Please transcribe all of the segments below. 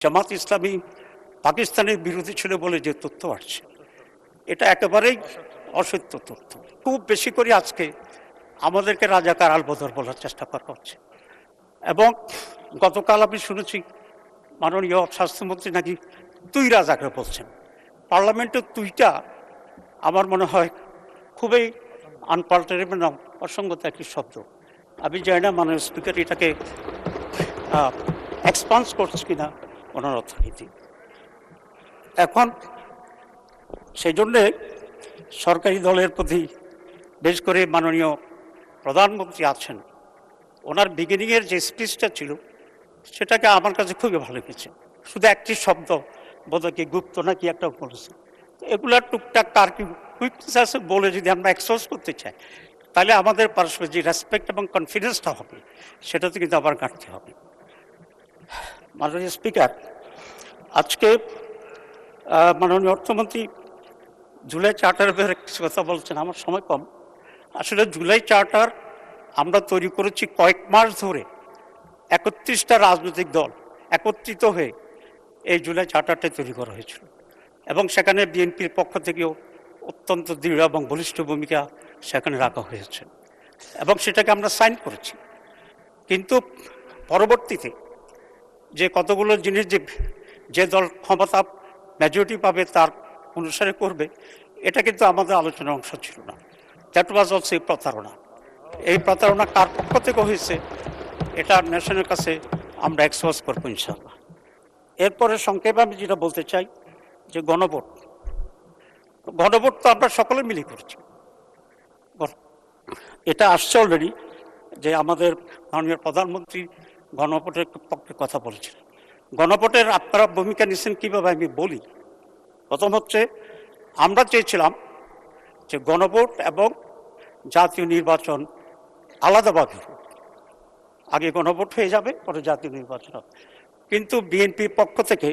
জামাত ইসলামী পাকিস্তানের বিরোধী ছিল বলে যে তথ্য আসছে, এটা একেবারেই অসত্য তথ্য। খুব বেশি করে আজকে আমাদেরকে রাজাকার আলবদর বলার চেষ্টা করা হচ্ছে। এবং গতকাল আমি শুনেছি মাননীয় স্বাস্থ্যমন্ত্রী নাকি তুই রাজাকার বলছেন। পার্লামেন্টের তুইটা আমার মনে হয় খুবই আনপাল্টারেবল, অসঙ্গত একটি শব্দ। আমি জানি না মাননীয় স্পিকার এটাকে এক্সপান্স করছে কিনা ওনার অর্থনীতি। এখন সেই জন্যে সরকারি দলের প্রতি, বিশেষ করে মাননীয় প্রধানমন্ত্রী আছেন, ওনার বিগিনিংয়ের যে স্পিচটা ছিল সেটাকে আমার কাছে খুবই ভালো লেগেছে। শুধু একটি শব্দ বোধহয় কি গুপ্ত নাকি একটা বলেছে। এগুলার টুকটাক আর কি উইকনেস আছে বলে যদি আমরা এক্সপোজ করতে চাই, তাহলে আমাদের পারস্পরিক যে রেসপেক্ট এবং কনফিডেন্সটা হবে সেটাতে কিন্তু আবার ঘাটতি হবে। মাননীয় স্পিকার, আজকে মাননীয় অর্থমন্ত্রী জুলাই চার্টারের ব্যাপারে কিছু কথা বলছেন, আমার সময় কম। আসলে জুলাই চার্টার আমরা তৈরি করেছি কয়েক মাস ধরে, 31টা রাজনৈতিক দল একত্রিত হয়ে এই জুলাই চার্টারটা তৈরি করা হয়েছিল। এবং সেখানে বিএনপির পক্ষ থেকেও অত্যন্ত দৃঢ় এবং বলিষ্ঠ ভূমিকা সেখানে রাখা হয়েছে এবং সেটাকে আমরা সাইন করেছি। কিন্তু পরবর্তীতে যে কতগুলো জিনিস যে দল ক্ষমতা মেজরিটি পাবে তার অনুসারে করবে, এটা কিন্তু আমাদের আলোচনার অংশ ছিল না। দ্যাট ওয়াজ অলসো এই প্রতারণা। এই প্রতারণা কার পক্ষ থেকে হয়েছে এটা ন্যাশনের কাছে আমরা এক্সপোজ করবো ইনশাআল্লাহ। এরপরে সংক্ষেপে আমি যেটা বলতে চাই যে গণভোট তো আমরা সকলে মিলে করেছি। এটা আসছে অলরেডি যে আমাদের মাননীয় প্রধানমন্ত্রী গণভোটের পক্ষে কথা বলেছিলেন। গণভোটের আপনারা ভূমিকা নিচ্ছেন কীভাবে আমি বলি। প্রথম হচ্ছে, আমরা চেয়েছিলাম যে গণভোট এবং জাতীয় নির্বাচন আলাদাভাবে হোক। আগে গণভোট হয়ে যাবে, পরে জাতীয় নির্বাচন হবে। কিন্তু বিএনপির পক্ষ থেকে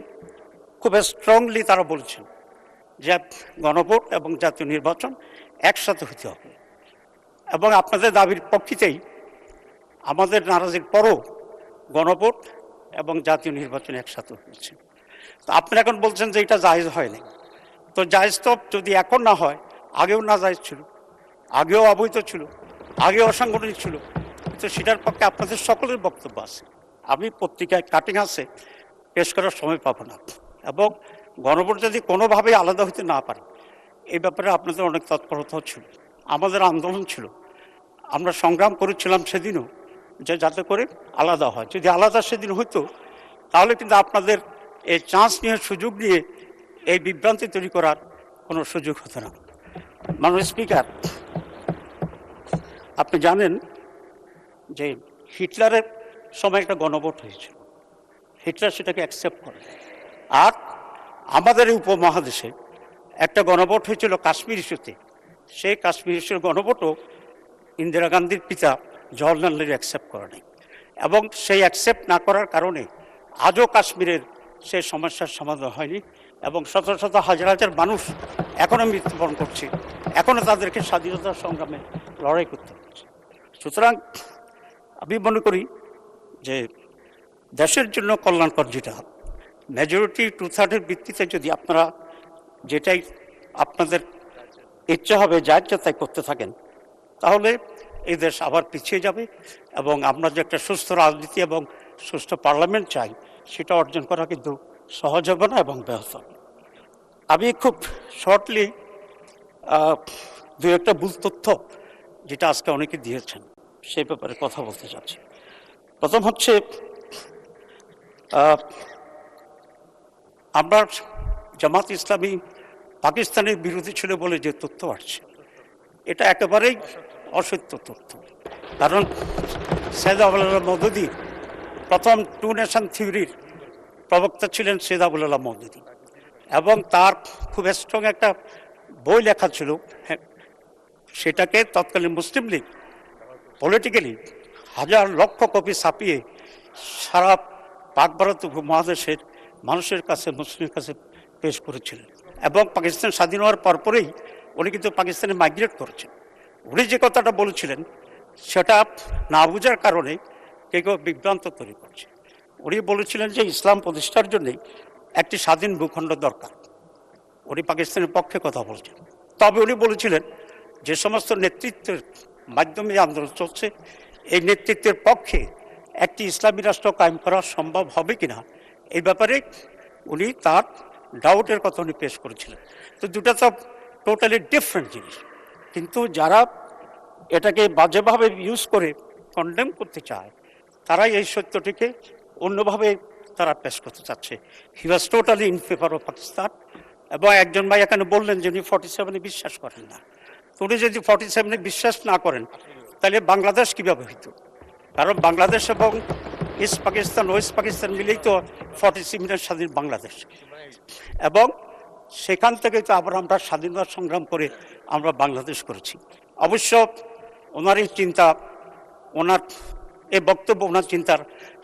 খুব স্ট্রংলি তারা বলছেন যে গণভোট এবং জাতীয় নির্বাচন একসাথে হতে হবে। এবং আপনাদের দাবির পক্ষেই আমাদের নারাজির পরও গণভোট এবং জাতীয় নির্বাচন একসাথে হয়েছে। তো আপনি এখন বলছেন যে এটা জায়েজ হয়নি। তো জায়েজ তো যদি এখন না হয়, আগেও না জায়েজ ছিল, আগেও অবৈধ ছিল, আগেও অসাংগঠনিক ছিল। কিন্তু সেটার পক্ষে আপনাদের সকলের বক্তব্য আছে। আমি পত্রিকায় কাটিং আছে, পেশ করার সময় পাবো না। এবং গণভোট যদি কোনোভাবেই আলাদা হতে না পারে, এই ব্যাপারে আপনাদের অনেক তৎপরতা ছিল, আমাদের আন্দোলন ছিল, আমরা সংগ্রাম করেছিলাম সেদিনও যে যাতে করে আলাদা হয়। যদি আলাদা সেদিন হইতো তাহলে কিন্তু আপনাদের এই চান্স নিয়ে, সুযোগ নিয়ে এই বিভ্রান্তি তৈরি করার কোনো সুযোগ হতো না। মাননীয় স্পিকার, আপনি জানেন যে হিটলারের সময় একটা গণভোট হয়েছিল, হিটলার সেটাকে অ্যাকসেপ্ট করে। আর আমাদের এই উপমহাদেশে একটা গণভোট হয়েছিল কাশ্মীর ইস্যুতে, সেই কাশ্মীর ইস্যুর গণভোটও ইন্দিরা গান্ধীর পিতা জওহরলাল নেহরু অ্যাকসেপ্ট করে নাই। এবং সেই অ্যাকসেপ্ট না করার কারণে আজও কাশ্মীরের সেই সমস্যার সমাধান হয়নি এবং শত শত হাজার হাজার মানুষ এখনও মৃত্যুবরণ করছে, এখনও তাদেরকে স্বাধীনতার সংগ্রামে লড়াই করতে হচ্ছে। সুতরাং আমি মনে করি যে দেশের জন্য কল্যাণকর যেটা মেজরিটি 2/3 ভিত্তিতে যদি আপনারা যেটাই আপনাদের ইচ্ছা হবে যা ইচ্ছা তাই করতে থাকেন, তাহলে এই দেশ আবার পিছিয়ে যাবে এবং আমরা যে একটা সুস্থ রাজনীতি এবং সুস্থ পার্লামেন্ট চাই সেটা অর্জন করা কিন্তু সহজ হবে না এবং ব্যাহত হবে। আমি খুব শর্টলি দু একটা ভুল তথ্য যেটা আজকে অনেকে দিয়েছেন সেই ব্যাপারে কথা বলতে চাচ্ছি। প্রথম হচ্ছে, আমরা জামাত ইসলামী পাকিস্তানের বিরোধী ছিল বলে যে তথ্য আসছে, এটা একেবারেই অসত্য তথ্য। কারণ সৈয়দ আবুল মওদুদী প্রথম 2 নেশন থিওরির প্রবক্তা ছিলেন সৈয়দ আবুল মওদুদী, এবং তার খুব স্ট্রং একটা বই লেখা ছিল। সেটাকে তৎকালীন মুসলিম লীগ পলিটিক্যালি হাজার লক্ষ কপি ছাপিয়ে সারা পাক ভারত উপমহাদেশের মানুষের কাছে, মুসলিমের কাছে পেশ করেছিলেন। এবং পাকিস্তান স্বাধীন হওয়ার পরপরেই উনি কিন্তু পাকিস্তানে মাইগ্রেট করেছেন। উনি যে কথাটা বলেছিলেন সেটা না বোঝার কারণে কেউ বিভ্রান্ত তৈরি করছে। উনি বলেছিলেন যে ইসলাম প্রতিষ্ঠার জন্যে একটি স্বাধীন ভূখণ্ড দরকার। উনি পাকিস্তানের পক্ষে কথা বলছেন। তবে উনি বলেছিলেন যে সমস্ত নেতৃত্বের মাধ্যমে আন্দোলন চলছে, এই নেতৃত্বের পক্ষে একটি ইসলামী রাষ্ট্র কায়েম করা সম্ভব হবে কিনা এই ব্যাপারে উনি তার ডাউটের কথা উনি পেশ করেছিলেন। তো দুটা তো টোটালি ডিফারেন্ট জিনিস। কিন্তু যারা এটাকে বাজেভাবে ইউজ করে কন্ডেম করতে চায়, তারাই এই সত্যটিকে অন্যভাবে তারা পেশ করতে চাচ্ছে। He was totally in favour of Pakistan. এবং একজন ভাই এখানে বললেন যে উনি 47-এ বিশ্বাস করেন না। তো উনি যদি 47-এ বিশ্বাস না করেন তাহলে বাংলাদেশ কীভাবে হইত? কারণ বাংলাদেশ এবং ইস্ট পাকিস্তান ওয়েস্ট পাকিস্তান মিলেই তো 47-এর স্বাধীন বাংলাদেশ, এবং সেখান থেকে তো আবার আমরা স্বাধীনতা সংগ্রাম করে আমরা বাংলাদেশ করেছি। অবশ্য ওনার এই চিন্তা, ওনার এই বক্তব্য ওনার চিন্তার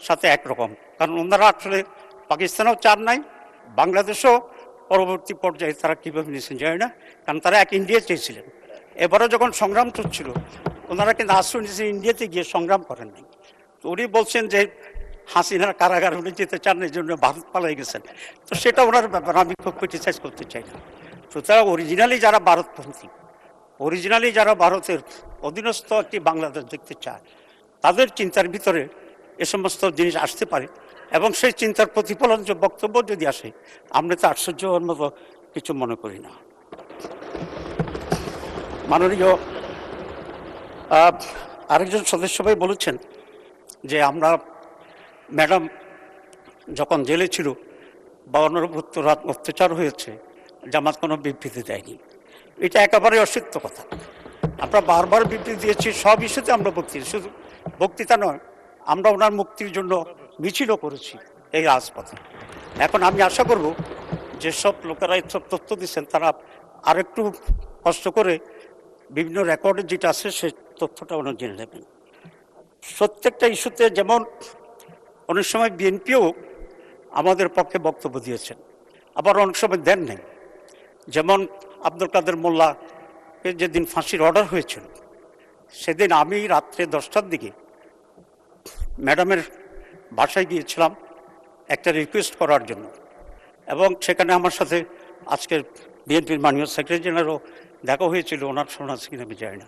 সাথে একরকম, কারণ ওনারা আসলে পাকিস্তানেও চান নাই, বাংলাদেশও পরবর্তী পর্যায়ে তারা কীভাবে নিয়েছেন জানি না, কারণ তারা এক ইন্ডিয়া চেয়েছিলেন। এবারও যখন সংগ্রাম চলছিল ওনারা কিন্তু আশ্রয় নিয়েছেন, ইন্ডিয়াতে গিয়ে সংগ্রাম করেন নাই। তো উনি বলছেন যে হাসিনার কারাগার উনি যেতে চান এই জন্য ভারত পালাই গেছেন। তো সেটা ওনার ব্যাপার, আমি খুব ক্রিটিসাইজ করতে চাই না। সুতরাং অরিজিনালি যারা ভারতপন্থী, অরিজিনালি যারা ভারতের অধীনস্থ একটি বাংলাদেশ দেখতে চায়, তাদের চিন্তার ভিতরে এ সমস্ত জিনিস আসতে পারে, এবং সেই চিন্তার প্রতিফলন যে বক্তব্য যদি আসে, আমরা তো আশ্চর্য হওয়ার মতো কিছু মনে করি না। মাননীয় আরেকজন সদস্য ভাই বলেছেন যে আমরা ম্যাডাম যখন জেলে ছিল বা অত্যাচার হয়েছে, জামাত কোনো বিবৃতি দেয়নি। এটা একেবারে অসত্য কথা। আমরা বারবার বিবৃতি দিয়েছি, সব ইস্যুতে আমরা বক্তৃতা, শুধু বক্তৃতা নয়, আমরা ওনার মুক্তির জন্য মিছিলও করেছি এই রাজপথে। এখন আমি আশা করব যেসব লোকেরা এইসব তথ্য দিচ্ছেন তারা আরেকটু কষ্ট করে বিভিন্ন রেকর্ডে যেটা আছে সেই তথ্যটা ওনারা জেনে নেবেন। প্রত্যেকটা ইস্যুতে, যেমন অনেক সময় বিএনপিও আমাদের পক্ষে বক্তব্য দিয়েছেন, আবার অনেক সময় দেন নেই। যেমন আব্দুল কাদের মোল্লাকে যেদিন ফাঁসির অর্ডার হয়েছিল, সেদিন আমি রাত্রে 10টার দিকে ম্যাডামের বাসায় গিয়েছিলাম একটা রিকোয়েস্ট করার জন্য, এবং সেখানে আমার সাথে আজকের বিএনপির মাননীয় সেক্রেটারি জেনারেলও দেখা হয়েছিল, ওনার শোনা আছে কিনা আমি জানি না।